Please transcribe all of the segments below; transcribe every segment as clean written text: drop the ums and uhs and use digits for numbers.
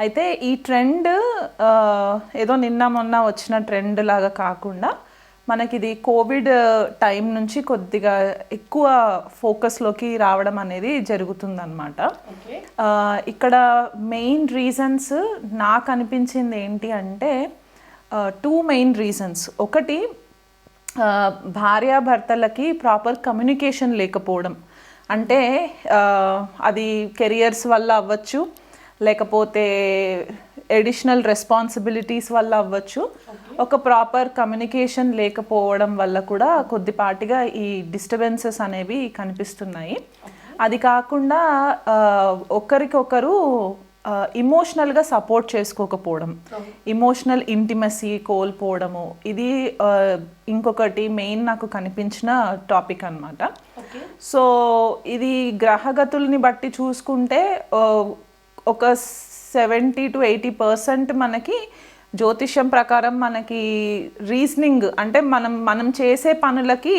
అయితే ఈ ట్రెండ్ ఏదో నిన్న మొన్న వచ్చిన ట్రెండ్ లాగా కాకుండా మనకి ఇది కోవిడ్ టైం నుంచి కొద్దిగా ఎక్కువ ఫోకస్లోకి రావడం అనేది జరుగుతుందన్నమాట. ఇక్కడ మెయిన్ రీజన్స్ నాకు అనిపించింది ఏంటి అంటే 2 మెయిన్ రీజన్స్. ఒకటి, భార్యాభర్తలకి ప్రాపర్ కమ్యూనికేషన్ లేకపోవడం. అంటే అది కెరియర్స్ వల్ల అవ్వచ్చు, లేకపోతే ఎడిషనల్ రెస్పాన్సిబిలిటీస్ వల్ల అవ్వచ్చు. ఒక ప్రాపర్ కమ్యూనికేషన్ లేకపోవడం వల్ల కూడా కొద్దిపాటిగా ఈ డిస్టర్బెన్సెస్ అనేవి కనిపిస్తున్నాయి. అది కాకుండా ఒకరికొకరు ఇమోషనల్గా సపోర్ట్ చేసుకోకపోవడం, ఇమోషనల్ ఇంటిమసీ కోల్పోవడము, ఇది ఇంకొకటి మెయిన్ నాకు కనిపించిన టాపిక్ అన్నమాట. సో ఇది గ్రహగతుల్ని బట్టి చూసుకుంటే ఒక 70 to 80% మనకి జ్యోతిష్యం ప్రకారం మనకి రీజనింగ్ అంటే మనం చేసే పనులకి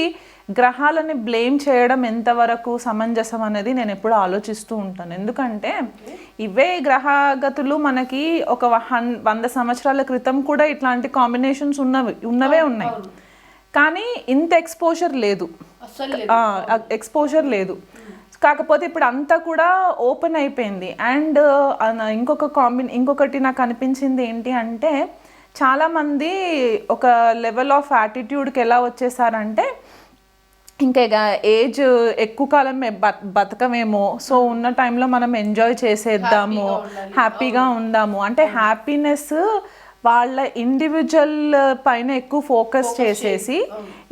గ్రహాలని బ్లేమ్ చేయడం ఎంతవరకు సమంజసం అనేది నేను ఎప్పుడు ఆలోచిస్తూ ఉంటాను. ఎందుకంటే ఇవే గ్రహగతులు మనకి ఒక 100 సంవత్సరాల క్రితం కూడా ఇట్లాంటి కాంబినేషన్స్ ఉన్నవే ఉన్నాయి, కానీ ఇంత ఎక్స్పోజర్ లేదు. కాకపోతే ఇప్పుడు అంతా కూడా ఓపెన్ అయిపోయింది. అండ్ ఇంకొకటి నాకు అనిపించింది ఏంటి అంటే, చాలామంది ఒక లెవెల్ ఆఫ్ యాటిట్యూడ్కి ఎలా వచ్చేసారంటే, ఇంకా ఏజ్ ఎక్కువ కాలం బతకమేమో, సో ఉన్న టైంలో మనం ఎంజాయ్ చేసేద్దాము, హ్యాపీగా ఉందాము అంటే హ్యాపీనెస్ వాళ్ళ ఇండివిజువల్ పైన ఎక్కువ ఫోకస్ చేసేసి,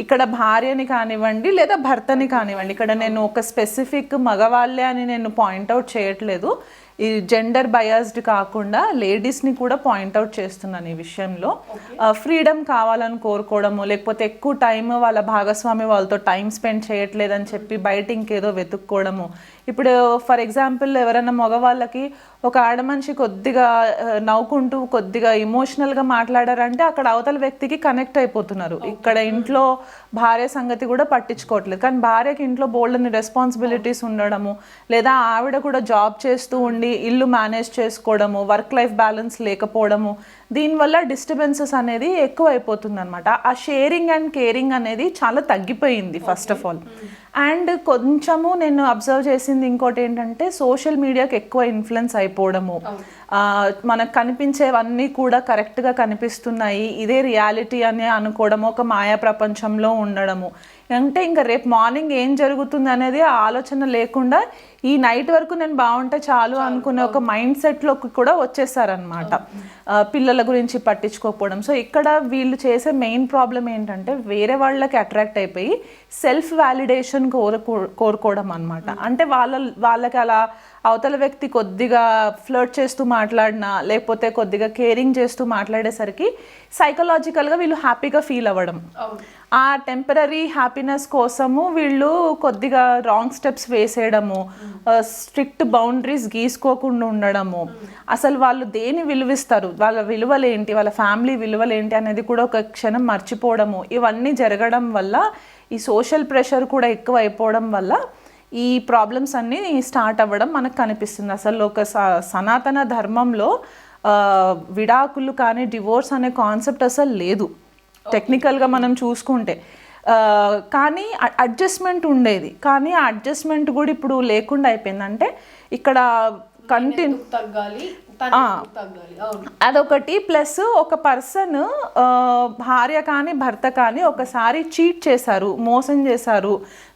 ఇక్కడ భార్యని కానివ్వండి లేదా భర్తని కానివ్వండి, ఇక్కడ నేను ఒక స్పెసిఫిక్ మగవాళ్ళే అని నేను పాయింట్అవుట్ చేయట్లేదు, ఈ జెండర్ బయాస్డ్ కాకుండా లేడీస్ని కూడా పాయింట్అవుట్ చేస్తున్నాను ఈ విషయంలో. ఫ్రీడమ్ కావాలని కోరుకోవడము, లేకపోతే ఎక్కువ టైం వాళ్ళ భాగస్వామి వాళ్ళతో టైం స్పెండ్ చేయట్లేదని చెప్పి బయట ఇంకేదో వెతుక్కోవడము. ఇప్పుడు ఫర్ ఎగ్జాంపుల్ ఎవరైనా మగవాళ్ళకి ఒక ఆడమనిషి కొద్దిగా నవ్వుకుంటూ కొద్దిగా ఇమోషనల్గా మాట్లాడారంటే అక్కడ అవతల వ్యక్తికి కనెక్ట్ అయిపోతున్నారు. ఇక్కడ ఇంట్లో భార్య సంగతి కూడా పట్టించుకోవట్లేదు, కానీ భార్యకి ఇంట్లో బోల్డని రెస్పాన్సిబిలిటీస్ ఉండడము, లేదా ఆవిడ కూడా జాబ్ చేస్తూ ఉండి ఇల్లు మేనేజ్ చేసుకోవడము, వర్క్ లైఫ్ బ్యాలెన్స్ లేకపోవడము, దీనివల్ల డిస్టర్బెన్సెస్ అనేది ఎక్కువ అయిపోతుంది అనమాట. ఆ షేరింగ్ అండ్ కేరింగ్ అనేది చాలా తగ్గిపోయింది ఫస్ట్ ఆఫ్ ఆల్. అండ్ కొంచెము నేను అబ్జర్వ్ చేసింది ఇంకోటి ఏంటంటే, సోషల్ మీడియాకి ఎక్కువ ఇన్ఫ్లుయెన్స్ అయిపోవడము, మనకు కనిపించేవన్నీ కూడా కరెక్ట్గా కనిపిస్తున్నాయి, ఇదే రియాలిటీ అని అనుకోవడము, ఒక మాయా ప్రపంచంలో ఉండడము. అంటే ఇంకా రేపు మార్నింగ్ ఏం జరుగుతుంది అనేది ఆలోచన లేకుండా ఈ నైట్ వరకు నేను బాగుంటే చాలు అనుకునే ఒక మైండ్ సెట్లోకి కూడా వచ్చేసారనమాట, పిల్లల గురించి పట్టించుకోకపోవడం. సో ఇక్కడ వీళ్ళు చేసే మెయిన్ ప్రాబ్లం ఏంటంటే, వేరే వాళ్ళకి అట్రాక్ట్ అయిపోయి సెల్ఫ్ వ్యాలిడేషన్ కోరుకోవడం అనమాట. అంటే వాళ్ళకి అలా అవతల వ్యక్తి కొద్దిగా ఫ్లర్ట్ చేస్తూ మాట్లాడినా, లేకపోతే కొద్దిగా కేరింగ్ చేస్తూ మాట్లాడేసరికి సైకలాజికల్గా వీళ్ళు హ్యాపీగా ఫీల్ అవ్వడం, ఆ టెంపరీ హ్యాపీనెస్ కోసము వీళ్ళు కొద్దిగా రాంగ్ స్టెప్స్ వేసేయడము, స్ట్రిక్ట్ బౌండరీస్ గీసుకోకుండా ఉండడము, అసలు వాళ్ళు దేని విలువిస్తారు, వాళ్ళ విలువలేంటి, వాళ్ళ ఫ్యామిలీ విలువలేంటి అనేది కూడా ఒక క్షణం మర్చిపోవడము, ఇవన్నీ జరగడం వల్ల ఈ సోషల్ ప్రెషర్ కూడా ఎక్కువ అయిపోవడం వల్ల ఈ ప్రాబ్లమ్స్ అన్నీ స్టార్ట్ అవ్వడం మనకు కనిపిస్తుంది. అసలు ఒక సనాతన ధర్మంలో విడాకులు కానీ డివోర్స్ అనే కాన్సెప్ట్ అసలు లేదు టెక్నికల్గా మనం చూసుకుంటే, కానీ అడ్జస్ట్మెంట్ ఉండేది. కానీ ఆ అడ్జస్ట్మెంట్ కూడా ఇప్పుడు లేకుండా అయిపోయింది. అంటే ఇక్కడ అదొకటి. ప్లస్ ఒక పర్సన్ భార్య కానీ భర్త కానీ ఒకసారి చీట్ చేశారు, మోసం చేశారు,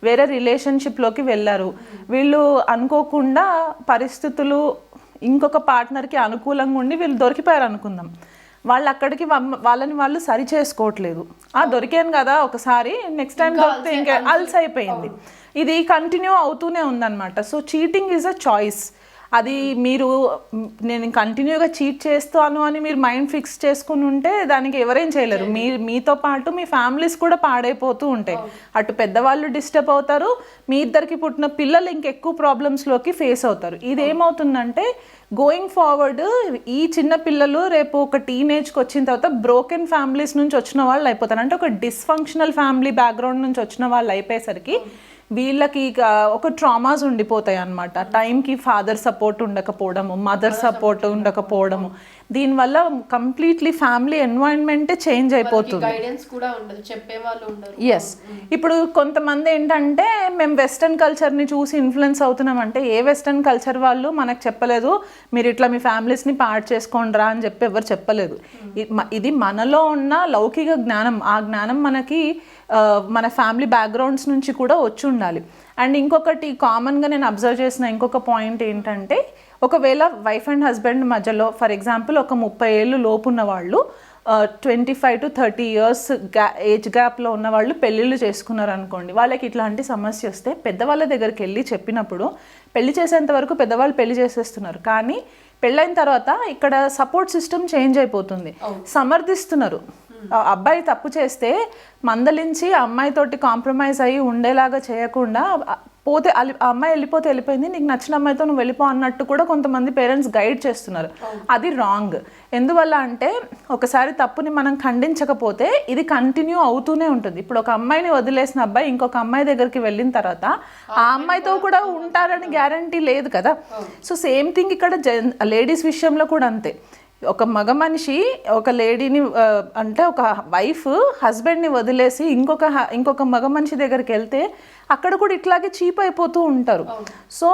వేరే రిలేషన్షిప్లోకి వెళ్ళారు, వీళ్ళు అనుకోకుండా పరిస్థితులు ఇంకొక పార్ట్నర్కి అనుకూలంగా ఉండి వీళ్ళు దొరికిపోయారు అనుకుందాం, వాళ్ళు అక్కడికి వాళ్ళని వాళ్ళు సరి చేసుకోవట్లేదు. దొరికాను కదా ఒకసారి, నెక్స్ట్ టైం దొరికితే ఇంకా అలసైపోయింది, ఇది కంటిన్యూ అవుతూనే ఉందన్నమాట. So cheating is a choice. అది నేను కంటిన్యూగా చీట్ చేస్తాను అని మీరు మైండ్ ఫిక్స్ చేసుకుని ఉంటే దానికి ఎవరేం చేయలేరు. మీతో పాటు మీ ఫ్యామిలీస్ కూడా పాడైపోతూ ఉంటాయి. అటు పెద్దవాళ్ళు డిస్టర్బ్ అవుతారు, మీ ఇద్దరికి పుట్టిన పిల్లలు ఇంకెక్కువ ప్రాబ్లమ్స్లోకి ఫేస్ అవుతారు. ఇదేమవుతుందంటే గోయింగ్ ఫార్వర్డ్ ఈ చిన్న పిల్లలు రేపు ఒక టీనేజ్కి వచ్చిన తర్వాత బ్రోకెన్ ఫ్యామిలీస్ నుంచి వచ్చిన వాళ్ళు అయిపోతారు. అంటే ఒక డిస్ఫంక్షనల్ ఫ్యామిలీ బ్యాక్గ్రౌండ్ నుంచి వచ్చిన వాళ్ళు అయిపోయేసరికి వీళ్ళకి ఒక ట్రామాస్ ఉండిపోతాయి అన్నమాట. టైంకి ఫాదర్ సపోర్ట్ ఉండకపోవడము, మదర్ సపోర్ట్ ఉండకపోవడము, దీనివల్ల కంప్లీట్లీ ఫ్యామిలీ ఎన్వైరన్మెంటే చేంజ్ అయిపోతుంది. ఎస్. ఇప్పుడు కొంతమంది ఏంటంటే మేము వెస్టర్న్ కల్చర్ని చూసి ఇన్ఫ్లుయెన్స్ అవుతున్నాం అంటే, ఏ వెస్టర్న్ కల్చర్ వాళ్ళు మనకు చెప్పలేదు మీరు ఇట్లా మీ ఫ్యామిలీస్ని పాడు చేసుకోండిరా అని చెప్పి ఎవరు చెప్పలేదు. ఇది మనలో ఉన్న లౌకిక జ్ఞానం. ఆ జ్ఞానం మనకి మన ఫ్యామిలీ బ్యాక్గ్రౌండ్స్ నుంచి కూడా వచ్చి ఉండాలి. అండ్ ఇంకొకటి కామన్గా నేను అబ్జర్వ్ చేసిన ఇంకొక పాయింట్ ఏంటంటే, ఒకవేళ వైఫ్ అండ్ హస్బెండ్ మధ్యలో ఫర్ ఎగ్జాంపుల్ ఒక 30 ఏళ్ళు లోపు ఉన్న వాళ్ళు 25 to 30 years ఏజ్ గ్యాప్లో ఉన్న వాళ్ళు పెళ్ళిళ్ళు చేసుకున్నారు అనుకోండి, వాళ్ళకి ఇట్లాంటి సమస్య వస్తే పెద్దవాళ్ళ దగ్గరికి వెళ్ళి చెప్పినప్పుడు పెళ్లి చేసేంత వరకు పెద్దవాళ్ళు పెళ్లి చేసేస్తున్నారు. కానీ పెళ్ళైన తర్వాత ఇక్కడ సపోర్ట్ సిస్టమ్ చేంజ్ అయిపోతుంది. సమర్థిస్తున్నారు. అబ్బాయి తప్పు చేస్తే మందలించి అమ్మాయితోటి కాంప్రమైజ్ అయ్యి ఉండేలాగా చేయకుండా, పోతే అమ్మాయి వెళ్ళిపోతే వెళ్ళిపోయింది, నీకు నచ్చిన అమ్మాయితో నువ్వు వెళ్ళిపో అన్నట్టు కూడా కొంతమంది పేరెంట్స్ గైడ్ చేస్తున్నారు. అది రాంగ్. ఎందువల్ల అంటే ఒకసారి తప్పుని మనం ఖండించకపోతే ఇది కంటిన్యూ అవుతూనే ఉంటుంది. ఇప్పుడు ఒక అమ్మాయిని వదిలేసిన అబ్బాయి ఇంకొక అమ్మాయి దగ్గరికి వెళ్ళిన తర్వాత ఆ అమ్మాయితో కూడా ఉంటారని గ్యారంటీ లేదు కదా. సో సేమ్ థింగ్ ఇక్కడ లేడీస్ విషయంలో కూడా అంతే. ఒక మగ మనిషి ఒక లేడీని అంటే ఒక వైఫ్ హస్బెండ్ని వదిలేసి ఇంకొక మగ మనిషి దగ్గరికి వెళ్తే అక్కడ కూడా ఇట్లాగే చీప్ అయిపోతూ ఉంటారు. సో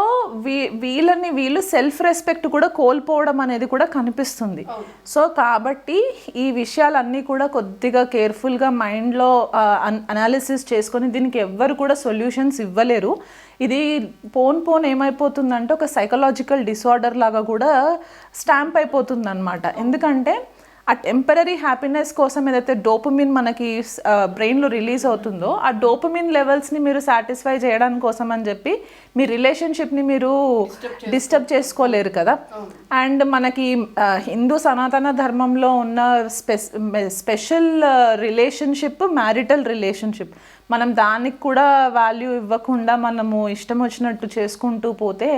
వీళ్ళు సెల్ఫ్ రెస్పెక్ట్ కూడా కోల్పోవడం అనేది కూడా కనిపిస్తుంది. సో కాబట్టి ఈ విషయాలన్నీ కూడా కొద్దిగా కేర్ఫుల్గా మైండ్లో అనాలిసిస్ చేసుకొని, దీనికి ఎవ్వరు కూడా సొల్యూషన్స్ ఇవ్వలేరు. ఇది పోన్ ఏమైపోతుందంటే ఒక సైకలాజికల్ డిసార్డర్ లాగా కూడా స్టాంప్ అయిపోతుంది అనమాట. ఎందుకంటే ఆ టెంపరీ హ్యాపీనెస్ కోసం ఏదైతే డోపమిన్ మనకి బ్రెయిన్లో రిలీజ్ అవుతుందో, ఆ డోపమిన్ లెవెల్స్ని మీరు సాటిస్ఫై చేయడానికి కోసం అని చెప్పి మీ రిలేషన్షిప్ని మీరు డిస్టర్బ్ చేసుకోలేరు కదా. అండ్ మనకి హిందూ సనాతన ధర్మంలో ఉన్న స్పెషల్ రిలేషన్షిప్ మ్యారిటల్ రిలేషన్షిప్. మనం దానికి కూడా వాల్యూ ఇవ్వకుండా మనము ఇష్టం వచ్చినట్టు చేసుకుంటూ పోతే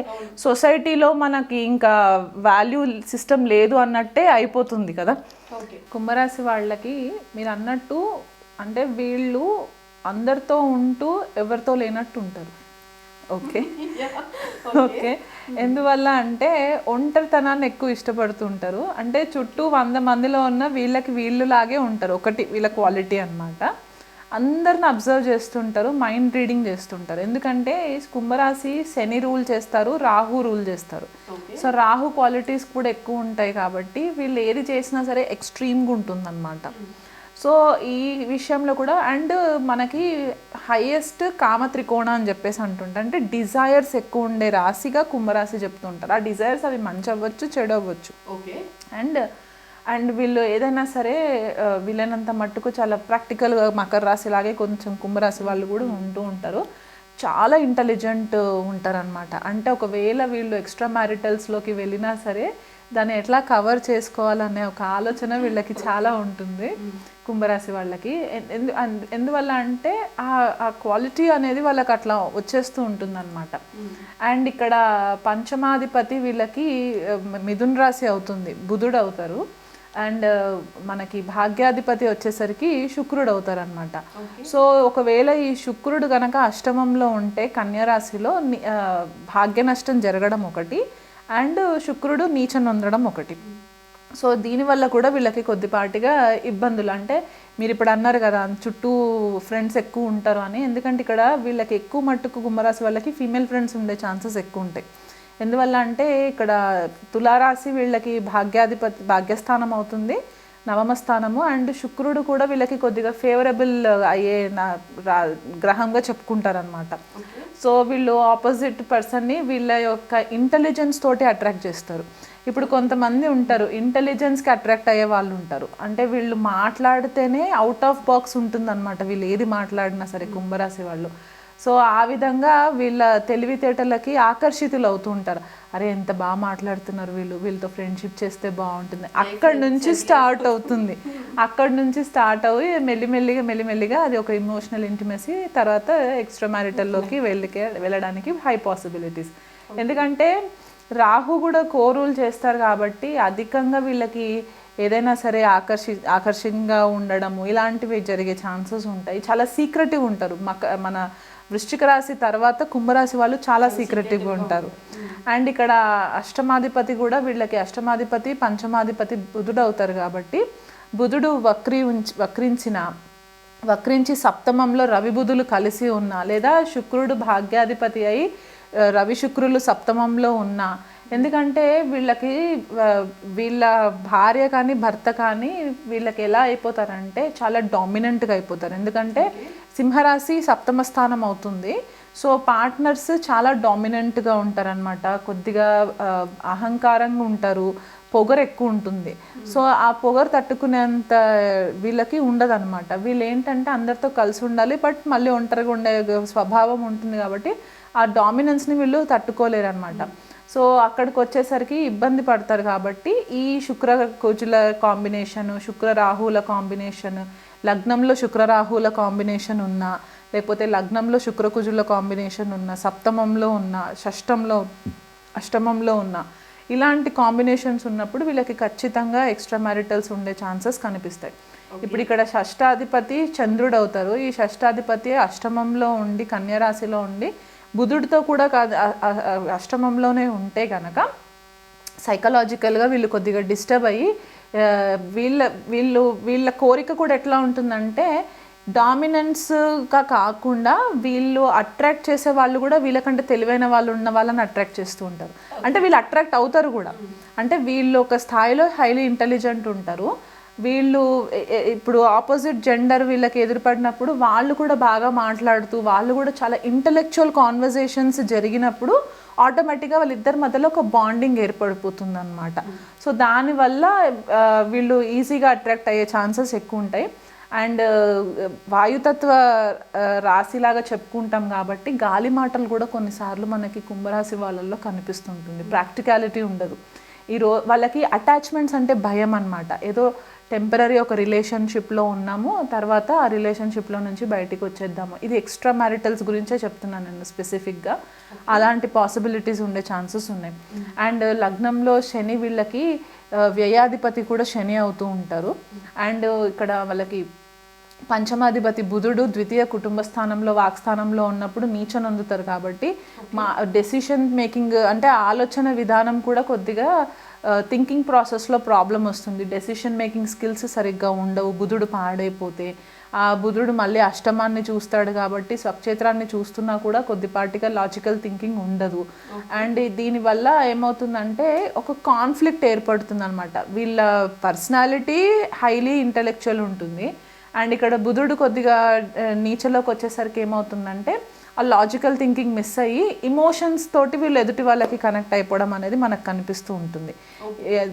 సొసైటీలో మనకి ఇంకా వాల్యూ సిస్టమ్ లేదు అన్నట్టే అయిపోతుంది కదా. కుంభరాశి వాళ్ళకి మీరు అన్నట్టు అంటే వీళ్ళు అందరితో ఉంటూ ఎవరితో లేనట్టు ఉంటారు. ఓకే. ఎందువల్ల అంటే ఒంటరితనాన్ని ఎక్కువ ఇష్టపడుతుంటారు. అంటే చుట్టూ 100 మందిలో ఉన్న వీళ్ళలాగే ఉంటారు. ఒకటి వీళ్ళ క్వాలిటీ అన్నమాట. అందరిని అబ్జర్వ్ చేస్తుంటారు, మైండ్ రీడింగ్ చేస్తుంటారు. ఎందుకంటే కుంభరాశి శని రూల్ చేస్తారు, రాహు రూల్ చేస్తారు. సో రాహు క్వాలిటీస్ కూడా ఎక్కువ ఉంటాయి కాబట్టి వీళ్ళు ఏది చేసినా సరే ఎక్స్ట్రీమ్గా ఉంటుందన్నమాట. సో ఈ విషయంలో కూడా అండ్ మనకి హైయెస్ట్ కామత్రికోణ అని చెప్పేసి అంటుంటారు. అంటే డిజైర్స్ ఎక్కువ ఉండే రాశిగా కుంభరాశి చెప్తుంటారు. ఆ డిజైర్స్ అవి మంచి అవ్వచ్చు, చెడు అవ్వచ్చు. ఓకే. అండ్ వీళ్ళు ఏదైనా సరే వీళ్ళైనంత మట్టుకు చాలా ప్రాక్టికల్గా మకర రాశి లాగే కొంచెం కుంభరాశి వాళ్ళు కూడా ఉంటూ ఉంటారు. చాలా ఇంటెలిజెంట్ ఉంటారనమాట. అంటే ఒకవేళ వీళ్ళు ఎక్స్ట్రా మ్యారిటల్స్లోకి వెళ్ళినా సరే దాన్ని ఎట్లా కవర్ చేసుకోవాలనే ఒక ఆలోచన వీళ్ళకి చాలా ఉంటుంది కుంభరాశి వాళ్ళకి. ఎందువల్ల అంటే ఆ క్వాలిటీ అనేది వాళ్ళకి అట్లా వచ్చేస్తూ ఉంటుంది అనమాట. అండ్ ఇక్కడ పంచమాధిపతి వీళ్ళకి మిథున్ రాశి అవుతుంది, బుధుడు అవుతారు. అండ్ మనకి భాగ్యాధిపతి వచ్చేసరికి శుక్రుడు అవుతారు అనమాట. సో ఒకవేళ ఈ శుక్రుడు కనుక అష్టమంలో ఉంటే కన్యారాశిలో భాగ్య నష్టం జరగడం ఒకటి, అండ్ శుక్రుడు నీచం నొందడం ఒకటి. సో దీనివల్ల కూడా వీళ్ళకి కొద్దిపాటిగా ఇబ్బందులు. అంటే మీరు ఇప్పుడు అన్నారు కదా చుట్టూ ఫ్రెండ్స్ ఎక్కువ ఉంటారు అని. ఎందుకంటే ఇక్కడ వీళ్ళకి ఎక్కువ మట్టుకు కుంభరాశి వాళ్ళకి ఫీమేల్ ఫ్రెండ్స్ ఉండే ఛాన్సెస్ ఎక్కువ ఉంటాయి. ఎందువల్ల అంటే ఇక్కడ తులారాశి వీళ్ళకి భాగ్యస్థానం అవుతుంది, నవమ స్థానము. అండ్ శుక్రుడు కూడా వీళ్ళకి కొద్దిగా ఫేవరబుల్ అయ్యే గ్రహంగా చెప్పుకుంటారనమాట. సో వీళ్ళు ఆపోజిట్ పర్సన్ని వీళ్ళ యొక్క ఇంటెలిజెన్స్ తోటి అట్రాక్ట్ చేస్తారు. ఇప్పుడు కొంతమంది ఉంటారు ఇంటెలిజెన్స్కి అట్రాక్ట్ అయ్యే వాళ్ళు ఉంటారు. అంటే వీళ్ళు మాట్లాడితేనే అవుట్ ఆఫ్ బాక్స్ ఉంటుందన్నమాట. వీళ్ళు ఏది మాట్లాడినా సరే కుంభరాశి వాళ్ళు. సో ఆ విధంగా వీళ్ళ తెలివితేటలకి ఆకర్షితులు అవుతూ ఉంటారు. అరే ఎంత బాగా మాట్లాడుతున్నారు వీళ్ళతో ఫ్రెండ్షిప్ చేస్తే బాగుంటుంది. అక్కడి నుంచి స్టార్ట్ అవుతుంది. అక్కడి నుంచి స్టార్ట్ అయ్యి మెల్లిమెల్లిగా అది ఒక ఇమోషనల్ ఇంటిమసీ, తర్వాత ఎక్స్ట్రా మ్యారిటల్లోకి వెళ్ళడానికి హై పాసిబిలిటీస్. ఎందుకంటే రాహు కూడా కోరూలు చేస్తారు కాబట్టి అధికంగా వీళ్ళకి ఏదైనా సరే ఆకర్షణగా ఉండడము ఇలాంటివి జరిగే ఛాన్సెస్ ఉంటాయి. చాలా సీక్రెటివ్ ఉంటారు. మన వృశ్చిక రాశి తర్వాత కుంభరాశి వాళ్ళు చాలా సీక్రెటివ్గా ఉంటారు. అండ్ ఇక్కడ అష్టమాధిపతి కూడా వీళ్ళకి అష్టమాధిపతి పంచమాధిపతి బుధుడు అవుతారు కాబట్టి బుధుడు వక్రించి సప్తమంలో రవి బుధులు కలిసి ఉన్నా లేదా శుక్రుడు భాగ్యాధిపతి అయి రవి శుక్రులు సప్తమంలో ఉన్నా, ఎందుకంటే వీళ్ళ భార్య కానీ భర్త కానీ వీళ్ళకి ఎలా అయిపోతారంటే చాలా డామినెంట్గా అయిపోతారు. ఎందుకంటే సింహరాశి సప్తమ స్థానం అవుతుంది. సో పార్ట్నర్స్ చాలా డామినెంట్గా ఉంటారనమాట, కొద్దిగా అహంకారంగా ఉంటారు, పొగరు ఎక్కువ ఉంటుంది. సో ఆ పొగరు తట్టుకునేంత వీళ్ళకి ఉండదన్నమాట. వీళ్ళు ఏంటంటే అందరితో కలిసి ఉండాలి, బట్ మళ్ళీ ఒంటరిగా ఉండే స్వభావం ఉంటుంది కాబట్టి ఆ డామినెన్స్ని వీళ్ళు తట్టుకోలేరు అనమాట. సో అక్కడికి వచ్చేసరికి ఇబ్బంది పడతారు. కాబట్టి ఈ శుక్ర కుజుల కాంబినేషన్, శుక్ర రాహుల కాంబినేషన్, లగ్నంలో శుక్ర రాహుల కాంబినేషన్ ఉన్నా, లేకపోతే లగ్నంలో శుక్ర కుజుల కాంబినేషన్ ఉన్న, సప్తమంలో ఉన్న, అష్టమంలో ఉన్న, ఇలాంటి కాంబినేషన్స్ ఉన్నప్పుడు వీళ్ళకి ఖచ్చితంగా ఎక్స్ట్రా మ్యారిటల్స్ ఉండే ఛాన్సెస్ కనిపిస్తాయి. ఇప్పుడు ఇక్కడ షష్టాధిపతి చంద్రుడు అవుతారు. ఈ షష్టాధిపతి అష్టమంలో ఉండి కన్యరాశిలో ఉండి బుధుడితో కూడా కాదు అష్టమంలోనే ఉంటే కనుక సైకలాజికల్గా వీళ్ళు కొద్దిగా డిస్టర్బ్ అయ్యి వీళ్ళ కోరిక కూడా ఎట్లా ఉంటుందంటే డామినెన్స్గా కాకుండా వీళ్ళు అట్రాక్ట్ చేసే వాళ్ళు కూడా వీళ్ళకంటే తెలివైన వాళ్ళు ఉన్న వాళ్ళని అట్రాక్ట్ చేస్తూ ఉంటారు. అంటే వీళ్ళు అట్రాక్ట్ అవుతారు కూడా, అంటే వీళ్ళు ఒక స్థాయిలో హైలీ ఇంటెలిజెంట్ ఉంటారు. వీళ్ళు ఇప్పుడు ఆపోజిట్ జెండర్ వీళ్ళకి ఎదురుపడినప్పుడు వాళ్ళు కూడా బాగా మాట్లాడుతూ వాళ్ళు కూడా చాలా ఇంటలెక్చువల్ కాన్వర్జేషన్స్ జరిగినప్పుడు ఆటోమేటిక్గా వాళ్ళిద్దరి మధ్యలో ఒక బాండింగ్ ఏర్పడిపోతుంది అనమాట. సో దానివల్ల వీళ్ళు ఈజీగా అట్రాక్ట్ అయ్యే ఛాన్సెస్ ఎక్కువ ఉంటాయి. అండ్ వాయుతత్వ రాశిలాగా చెప్పుకుంటాం కాబట్టి గాలి మాటలు కూడా కొన్నిసార్లు మనకి కుంభరాశి వాళ్ళల్లో కనిపిస్తుంటుంది. ప్రాక్టికాలిటీ ఉండదు. వాళ్ళకి అటాచ్మెంట్స్ అంటే భయం అనమాట. ఏదో టెంపరీ ఒక రిలేషన్షిప్లో ఉన్నాము, తర్వాత ఆ రిలేషన్షిప్లో నుంచి బయటికి వచ్చేద్దాము. ఇది ఎక్స్ట్రా మ్యారిటల్స్ గురించే చెప్తున్నాను నేను స్పెసిఫిక్గా. అలాంటి పాసిబిలిటీస్ ఉండే ఛాన్సెస్ ఉన్నాయి. అండ్ లగ్నంలో శని వీళ్ళకి వ్యయాధిపతి కూడా శని అవుతూ ఉంటారు. అండ్ ఇక్కడ వాళ్ళకి పంచమాధిపతి బుధుడు ద్వితీయ కుటుంబ స్థానంలో వాక్స్థానంలో ఉన్నప్పుడు నీచనందుతారు. కాబట్టి డెసిషన్ మేకింగ్ అంటే ఆలోచన విధానం కూడా కొద్దిగా థింకింగ్ ప్రాసెస్లో ప్రాబ్లం వస్తుంది. డెసిషన్ మేకింగ్ స్కిల్స్ సరిగ్గా ఉండవు బుధుడు పాడైపోతే. ఆ బుధుడు మళ్ళీ అష్టమాన్ని చూస్తాడు కాబట్టి స్వక్షేత్రాన్ని చూస్తున్నా కూడా కొద్దిపాటిగా లాజికల్ థింకింగ్ ఉండదు. అండ్ దీనివల్ల ఏమవుతుందంటే ఒక కాన్ఫ్లిక్ట్ ఏర్పడుతుంది అనమాట. వీళ్ళ పర్సనాలిటీ హైలీ ఇంటెలెక్చువల్ ఉంటుంది. అండ్ ఇక్కడ బుధుడు కొద్దిగా నీచలోకి వచ్చేసరికి ఏమవుతుందంటే ఆ లాజికల్ థింకింగ్ మిస్ అయ్యి ఇమోషన్స్ తోటి వీళ్ళు ఎదుటి వాళ్ళకి కనెక్ట్ అయిపోవడం అనేది మనకు కనిపిస్తూ ఉంటుంది.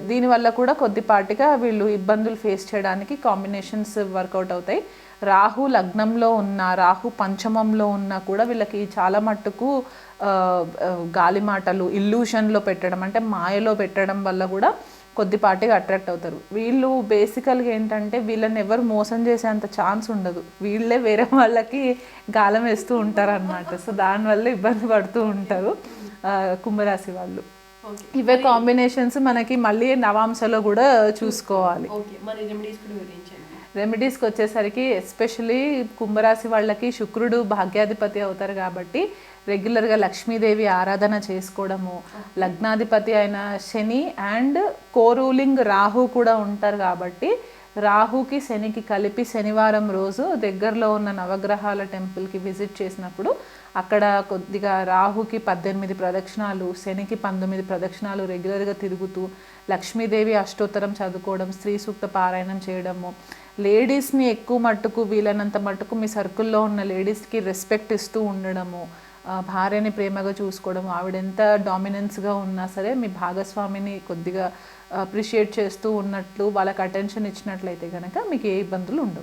దీనివల్ల కూడా కొద్దిపాటిగా వీళ్ళు ఇబ్బందులు ఫేస్ చేయడానికి కాంబినేషన్స్ వర్కౌట్ అవుతాయి. రాహు లగ్నంలో ఉన్న, రాహు పంచమంలో ఉన్నా కూడా వీళ్ళకి చాలా మట్టుకు గాలి మాటలు ఇల్యూషన్లో పెట్టడం అంటే మాయలో పెట్టడం వల్ల కూడా కొద్దిపాటిగా అట్రాక్ట్ అవుతారు. వీళ్ళు బేసికల్గా ఏంటంటే వీళ్ళని ఎవరు మోసం చేసేంత ఛాన్స్ ఉండదు, వీళ్ళే వేరే వాళ్ళకి గాలం వేస్తూ ఉంటారు అనమాట. సో దానివల్ల ఇబ్బంది పడుతూ ఉంటారు కుంభరాశి వాళ్ళు. ఇవే కాంబినేషన్స్ మనకి మళ్ళీ నవాంశలో కూడా చూసుకోవాలి. రెమెడీస్కి వచ్చేసరికి ఎస్పెషలీ కుంభరాశి వాళ్ళకి శుక్రుడు భాగ్యాధిపతి అవుతారు కాబట్టి రెగ్యులర్గా లక్ష్మీదేవి ఆరాధన చేసుకోవడము, లగ్నాధిపతి అయిన శని అండ్ కోరూలింగ్ రాహు కూడా ఉంటారు కాబట్టి రాహుకి శనికి కలిపి శనివారం రోజు దగ్గరలో ఉన్న నవగ్రహాల టెంపుల్కి విజిట్ చేసినప్పుడు అక్కడ కొద్దిగా రాహుకి 18 ప్రదక్షిణాలు, శనికి 19 ప్రదక్షిణాలు రెగ్యులర్గా తిరుగుతూ లక్ష్మీదేవి అష్టోత్తరం చదువుకోవడం, స్త్రీ సూక్త పారాయణం చేయడము, లేడీస్ని ఎక్కువ మట్టుకు వీలైనంత మట్టుకు మీ సర్కిల్లో ఉన్న లేడీస్కి రెస్పెక్ట్ ఇస్తూ ఉండడము, భార్యని ప్రేమగా చూసుకోవడం, ఆవిడ ఎంత డామినెన్స్గా ఉన్నా సరే మీ భాగస్వామిని కొద్దిగా అప్రిషియేట్ చేస్తూ ఉన్నట్లు వాళ్ళకి అటెన్షన్ ఇచ్చినట్లయితే కనుక మీకు ఏ ఇబ్బందులు ఉండవు.